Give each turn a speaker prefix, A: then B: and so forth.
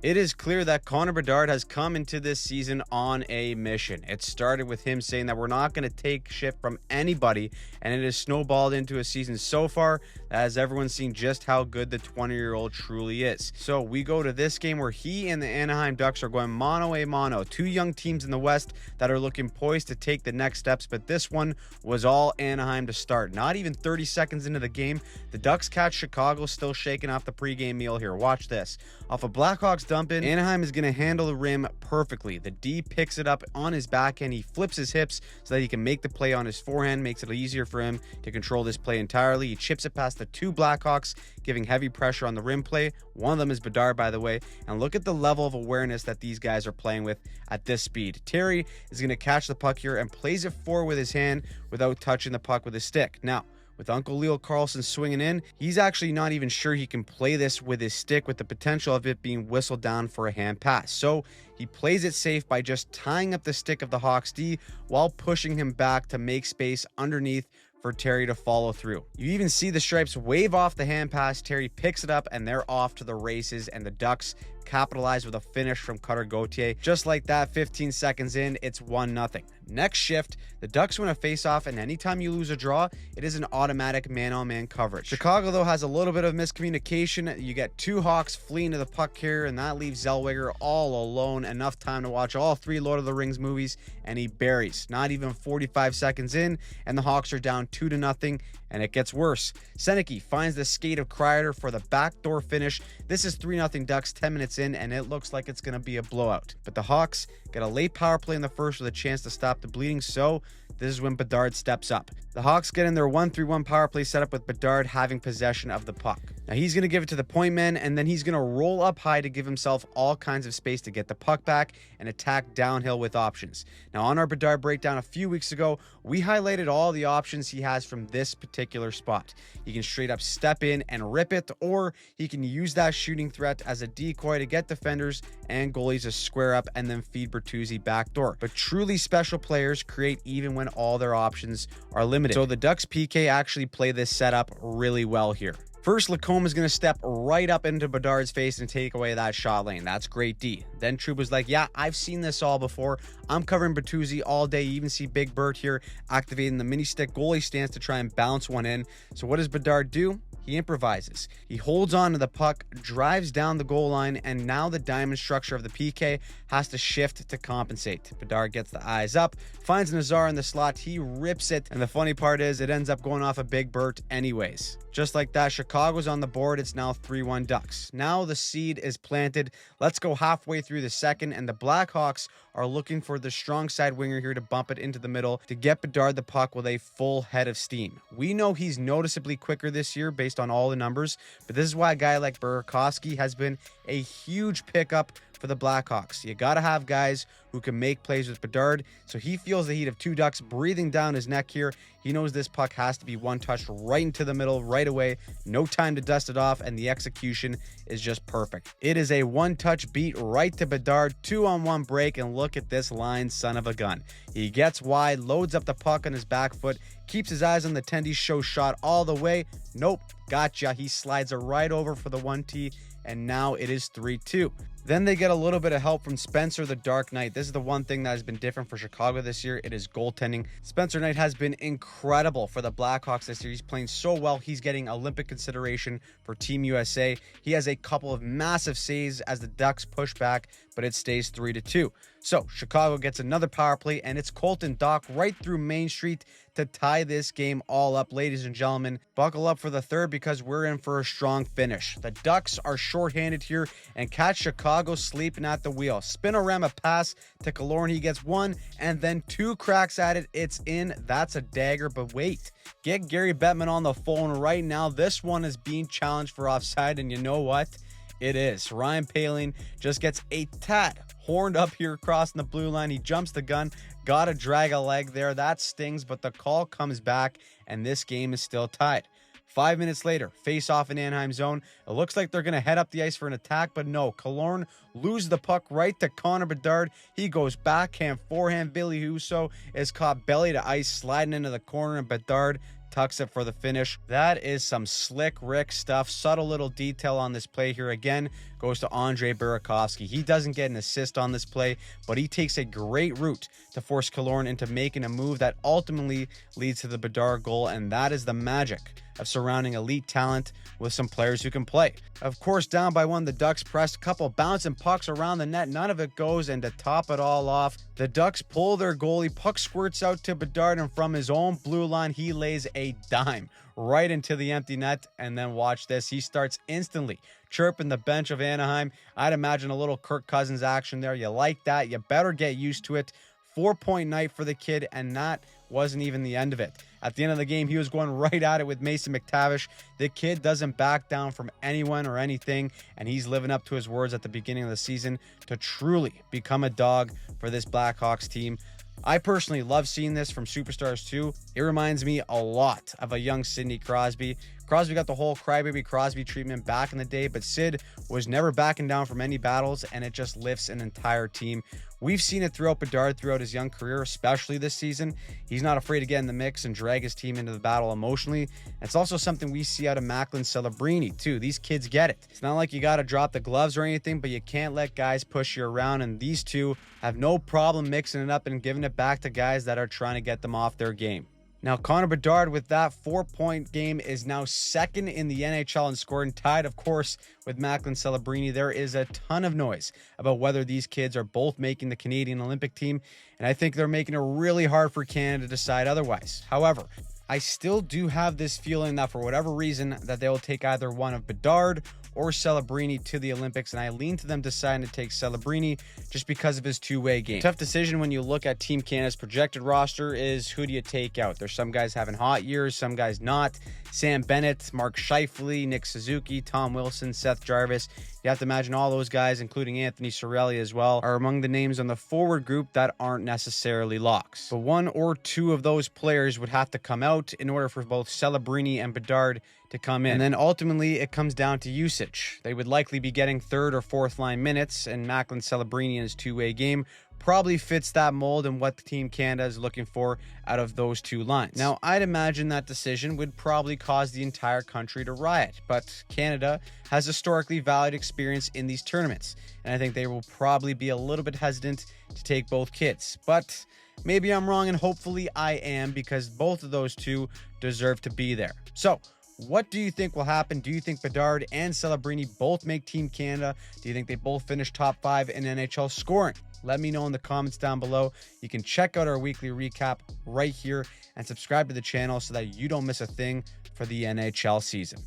A: It is clear that Connor Bedard has come into this season on a mission. It started with him saying that we're not going to take shit from anybody, and it has snowballed into a season so far that has everyone seen just how good the 20-year-old truly is. So we go to this game where he and the Anahiem Ducks are going mano a mano, two young teams in the West that are looking poised to take the next steps, but this one was all Anaheim to start. Not even 30 seconds into the game, the Ducks catch Chicago still shaking off the pregame meal here. Watch this. Off a Blackhawks dump in, Anaheim is going to handle the rim perfectly. The D picks it up on his backhand. He flips his hips so that he can make the play on his forehand, makes it easier for him to control this play entirely. He chips it past the two Blackhawks, giving heavy pressure on the rim play. One of them is Bedard, by the way. And look at the level of awareness that these guys are playing with at this speed. Terry is going to catch the puck here and plays it forward with his hand without touching the puck with his stick. Now, with Uncle Leo Carlson swinging in, he's actually not even sure he can play this with his stick with the potential of it being whistled down for a hand pass. So he plays it safe by just tying up the stick of the Hawks D while pushing him back to make space underneath for Terry to follow through. You even see the stripes wave off the hand pass. Terry picks it up and they're off to the races, and the Ducks capitalize with a finish from Cutter Gauthier. Just like that, 15 seconds in, it's 1-0. Next shift, the Ducks win a face-off, and anytime you lose a draw, it is an automatic man-on-man coverage. Chicago, though, has a little bit of miscommunication. You get two Hawks fleeing to the puck here, and that leaves Zellweger all alone. Enough time to watch all three Lord of the Rings movies, and he buries. Not even 45 seconds in, and the Hawks are down 2-0, and it gets worse. Seneke finds the skate of Kreider for the backdoor finish. This is 3-0 Ducks 10 minutes in, and it looks like it's going to be a blowout. But the Hawks get a late power play in the first with a chance to stop the bleeding, so this is when Bedard steps up. The Hawks get in their 1-3-1 power play setup with Bedard having possession of the puck. Now he's going to give it to the point man, and then he's going to roll up high to give himself all kinds of space to get the puck back and attack downhill with options. Now on our Bedard breakdown a few weeks ago, we highlighted all the options he has from this particular spot. He can straight up step in and rip it, or he can use that shooting threat as a decoy to get defenders and goalies to square up and then feed Bertuzzi backdoor. But truly special players create even when all their options are limited. So the Ducks PK actually play this setup really well here. First, Lacombe is going to step right up into Bedard's face and take away that shot lane. That's great D. Then Trouba's like, yeah, I've seen this all before. I'm covering Bertuzzi all day. You even see Big Bert here activating the mini stick goalie stance to try and bounce one in. So what does Bedard do? He improvises. He holds on to the puck, drives down the goal line, and now the diamond structure of the PK has to shift to compensate. Bedard gets the eyes up, finds Nazar in the slot, he rips it, and the funny part is it ends up going off a Big Bert anyways. Just like that, Chicago's on the board. It's now 3-1 Ducks. Now the seed is planted. Let's go halfway through the second, and the Blackhawks are looking for the strong side winger here to bump it into the middle to get Bedard the puck with a full head of steam. We know he's noticeably quicker this year based on all the numbers, but this is why a guy like Burakovsky has been a huge pickup for the Blackhawks. You got to have guys who can make plays with Bedard, so he feels the heat of two Ducks breathing down his neck here. He knows this puck has to be one-touched right into the middle right away. No time to dust it off, and the execution is just perfect. It is a one-touch beat right to Bedard, 2-on-1 break, and look at this line, son of a gun. He gets wide, loads up the puck on his back foot, keeps his eyes on the Tendy show shot all the way. Nope, gotcha. He slides it right over for the 1T, and now it is 3-2. Then they get a little bit of help from Spencer the Dark Knight. This is the one thing that has been different for Chicago this year. It is goaltending. Spencer Knight has been incredible for the Blackhawks this year. He's playing so well. He's getting Olympic consideration for Team USA. He has a couple of massive saves as the Ducks push back, but it stays 3-2. So Chicago gets another power play, and it's Colton Dock right through Main Street to tie this game all up. Ladies and gentlemen, buckle up for the third because we're in for a strong finish. The Ducks are shorthanded here and catch Chicago sleeping at the wheel. Spinorama pass to Killorn. He gets one and then two cracks at it. It's in. That's a dagger, but wait. Get Gary Bettman on the phone right now. This one is being challenged for offside, and you know what? It is. Ryan Poehling just gets a tad horned up here crossing the blue line. He jumps the gun, got to drag a leg there. That stings, but the call comes back, and this game is still tied. 5 minutes later, face off in Anaheim zone. It looks like they're going to head up the ice for an attack, but no. Killorn loses the puck right to Connor Bedard. He goes backhand, forehand. Billy Husso is caught belly to ice, sliding into the corner, and Bedard tucks it for the finish. That is some slick Rick stuff. Subtle little detail on this play here. Again, goes to Andre Burakovsky. He doesn't get an assist on this play, but he takes a great route to force Killorn into making a move that ultimately leads to the Bedard goal, and that is the magic of surrounding elite talent with some players who can play. Of course, down by one, the Ducks pressed a couple bouncing pucks around the net. None of it goes, and to top it all off, the Ducks pull their goalie. Puck squirts out to Bedard, and from his own blue line, he lays a dime right into the empty net. And then watch this. He starts instantly chirping the bench of Anaheim. I'd imagine a little Kirk Cousins action there. You like that? You better get used to it. 4-point night for the kid, and that wasn't even the end of it. At the end of the game, he was going right at it with Mason McTavish. The kid doesn't back down from anyone or anything, and he's living up to his words at the beginning of the season to truly become a dog for this Blackhawks team. I personally love seeing this from superstars too. It reminds me a lot of a young Sidney Crosby. Crosby got the whole crybaby Crosby treatment back in the day, but Sid was never backing down from any battles, and it just lifts an entire team. We've seen it throughout Bedard throughout his young career, especially this season. He's not afraid to get in the mix and drag his team into the battle emotionally. It's also something we see out of Macklin Celebrini too. These kids get it. It's not like you got to drop the gloves or anything, but you can't let guys push you around, and these two have no problem mixing it up and giving it back to guys that are trying to get them off their game. Now, Connor Bedard, with that 4-point game, is now second in the NHL in scoring, tied, of course, with Macklin Celebrini. There is a ton of noise about whether these kids are both making the Canadian Olympic team, and I think they're making it really hard for Canada to decide otherwise. However, I still do have this feeling that for whatever reason that they will take either one of Bedard or Celebrini to the Olympics, and I lean to them deciding to take Celebrini just because of his two-way game. Tough decision when you look at Team Canada's projected roster is who do you take out? There's some guys having hot years, some guys not. Sam Bennett, Mark Scheifele, Nick Suzuki, Tom Wilson, Seth Jarvis. You have to imagine all those guys, including Anthony Cirelli as well, are among the names on the forward group that aren't necessarily locks. But one or two of those players would have to come out in order for both Celebrini and Bedard to come in. And then ultimately it comes down to usage. They would likely be getting third or fourth line minutes, and Macklin Celebrini in his two-way game probably fits that mold and what Team Canada is looking for out of those two lines. Now, I'd imagine that decision would probably cause the entire country to riot, but Canada has historically valued experience in these tournaments, and I think they will probably be a little bit hesitant to take both kids. But maybe I'm wrong, and hopefully I am, because both of those two deserve to be there. So, what do you think will happen? Do you think Bedard and Celebrini both make Team Canada? Do you think they both finish top 5 in NHL scoring? Let me know in the comments down below. You can check out our weekly recap right here and subscribe to the channel so that you don't miss a thing for the NHL season.